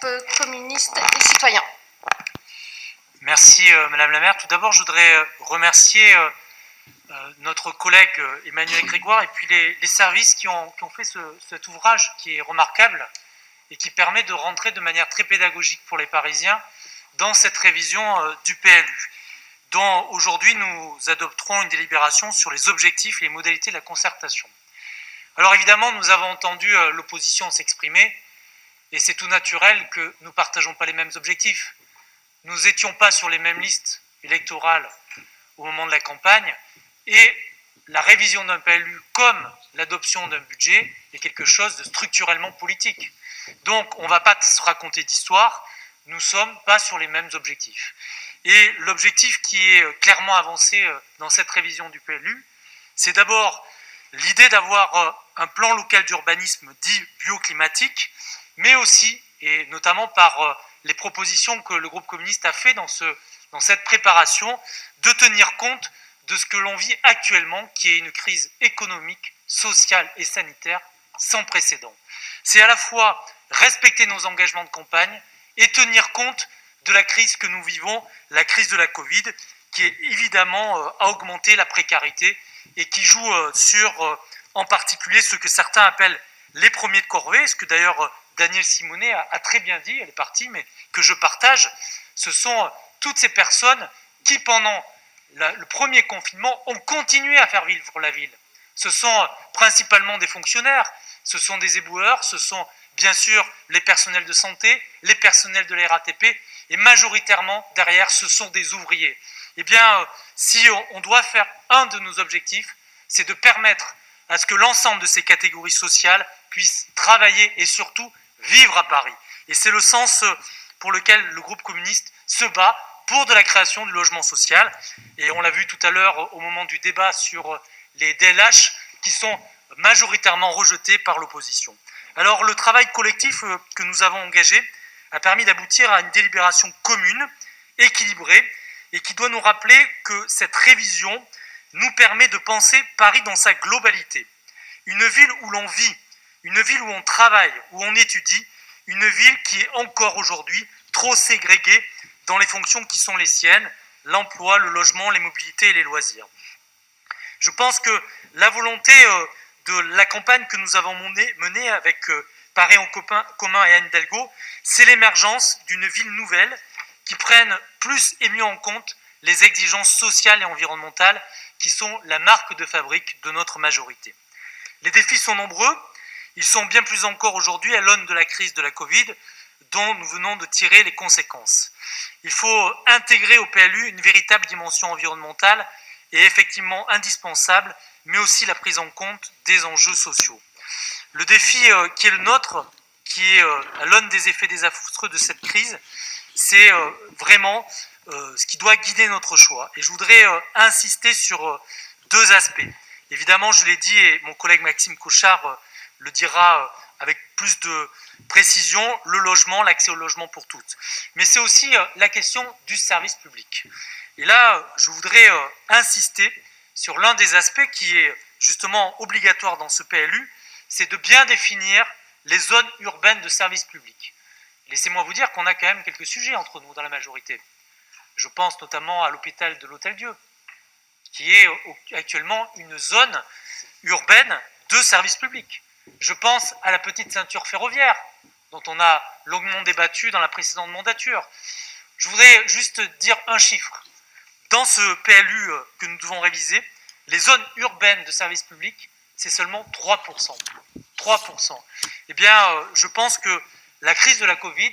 groupe communiste et citoyen. Merci Madame la maire. Tout d'abord, je voudrais remercier notre collègue Emmanuel Grégoire et puis les services qui ont fait cet ouvrage qui est remarquable et qui permet de rentrer de manière très pédagogique pour les Parisiens dans cette révision du PLU, dont aujourd'hui nous adopterons une délibération sur les objectifs et les modalités de la concertation. Alors évidemment, nous avons entendu l'opposition s'exprimer et c'est tout naturel que nous ne partageons pas les mêmes objectifs. Nous n'étions pas sur les mêmes listes électorales au moment de la campagne et la révision d'un PLU comme l'adoption d'un budget est quelque chose de structurellement politique. Donc on ne va pas se raconter d'histoire, nous ne sommes pas sur les mêmes objectifs. Et l'objectif qui est clairement avancé dans cette révision du PLU, c'est d'abord l'idée d'avoir un plan local d'urbanisme dit bioclimatique, mais aussi, et notamment par les propositions que le groupe communiste a fait dans cette préparation, de tenir compte de ce que l'on vit actuellement, qui est une crise économique, sociale et sanitaire sans précédent. C'est à la fois respecter nos engagements de campagne et tenir compte de la crise que nous vivons, la crise de la Covid, qui est évidemment a augmenté la précarité et qui joue sur, en particulier, ce que certains appellent les premiers de corvée, ce que d'ailleurs Danielle Simonet a très bien dit, elle est partie, mais que je partage. Ce sont toutes ces personnes qui, pendant le premier confinement, ont continué à faire vivre la ville. Ce sont principalement des fonctionnaires, ce sont des éboueurs, ce sont bien sûr les personnels de santé, les personnels de la RATP, et majoritairement, derrière, ce sont des ouvriers. Eh bien, si on doit faire un de nos objectifs, c'est de permettre à ce que l'ensemble de ces catégories sociales puissent travailler et surtout vivre à Paris. Et c'est le sens pour lequel le groupe communiste se bat pour de la création de logement social. Et on l'a vu tout à l'heure au moment du débat sur les DLH qui sont majoritairement rejetés par l'opposition. Alors le travail collectif que nous avons engagé a permis d'aboutir à une délibération commune, équilibrée, et qui doit nous rappeler que cette révision nous permet de penser Paris dans sa globalité. Une ville où l'on vit, une ville où on travaille, où on étudie, une ville qui est encore aujourd'hui trop ségrégée dans les fonctions qui sont les siennes, l'emploi, le logement, les mobilités et les loisirs. Je pense que la volonté de la campagne que nous avons menée avec Paris en commun et Anne Hidalgo, c'est l'émergence d'une ville nouvelle qui prenne plus et mieux en compte les exigences sociales et environnementales qui sont la marque de fabrique de notre majorité. Les défis sont nombreux, ils sont bien plus encore aujourd'hui à l'aune de la crise de la Covid dont nous venons de tirer les conséquences. Il faut intégrer au PLU une véritable dimension environnementale et effectivement indispensable, mais aussi la prise en compte des enjeux sociaux. Le défi qui est le nôtre, qui est à l'aune des effets désastreux de cette crise, c'est vraiment ce qui doit guider notre choix. Et je voudrais insister sur deux aspects. Évidemment, je l'ai dit et mon collègue Maxime Cochard le dira avec plus de précision, le logement, l'accès au logement pour toutes. Mais c'est aussi la question du service public. Et là, je voudrais insister sur l'un des aspects qui est justement obligatoire dans ce PLU, c'est de bien définir les zones urbaines de service public. Laissez-moi vous dire qu'on a quand même quelques sujets entre nous dans la majorité. Je pense notamment à l'hôpital de l'Hôtel-Dieu, qui est actuellement une zone urbaine de service public. Je pense à la petite ceinture ferroviaire, dont on a longuement débattu dans la précédente mandature. Je voudrais juste dire un chiffre. Dans ce PLU que nous devons réviser, les zones urbaines de service public, c'est seulement 3%. 3%. Eh bien, je pense que la crise de la Covid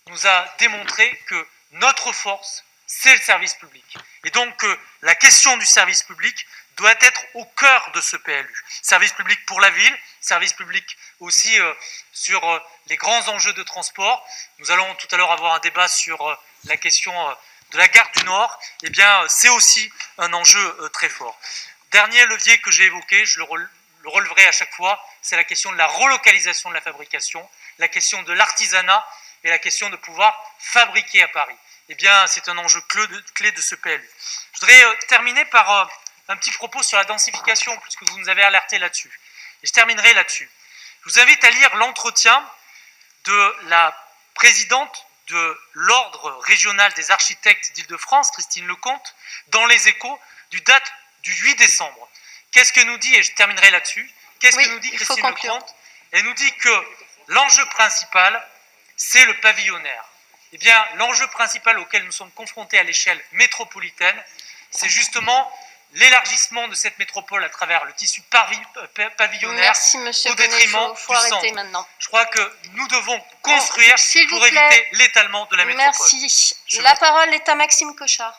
nous a démontré que notre force, c'est le service public. Et donc, la question du service public doit être au cœur de ce PLU. Service public pour la ville, service public aussi sur les grands enjeux de transport. Nous allons tout à l'heure avoir un débat sur la question de la gare du Nord. Eh bien, c'est aussi un enjeu très fort. Dernier levier que j'ai évoqué, je le releverai à chaque fois, c'est la question de la relocalisation de la fabrication, la question de l'artisanat et la question de pouvoir fabriquer à Paris. Eh bien, c'est un enjeu clé de ce PLU. Je voudrais terminer par un petit propos sur la densification, puisque vous nous avez alerté là-dessus. Et je terminerai là-dessus. Je vous invite à lire l'entretien de la présidente de l'Ordre régional des architectes d'Île-de-France, Christine Lecomte, dans Les Échos, date du 8 décembre. Qu'est-ce que nous dit, et je terminerai là-dessus, qu'est-ce que nous dit Christine Lecomte? Elle nous dit que l'enjeu principal, c'est le pavillonnaire. Eh bien, l'enjeu principal auquel nous sommes confrontés à l'échelle métropolitaine, c'est justement l'élargissement de cette métropole à travers le tissu pavillonnaire. Merci, monsieur au détriment faut du arrêter centre. maintenant. Je crois que nous devons construire pour éviter l'étalement de la métropole. Merci. La parole est à Maxime Cochard.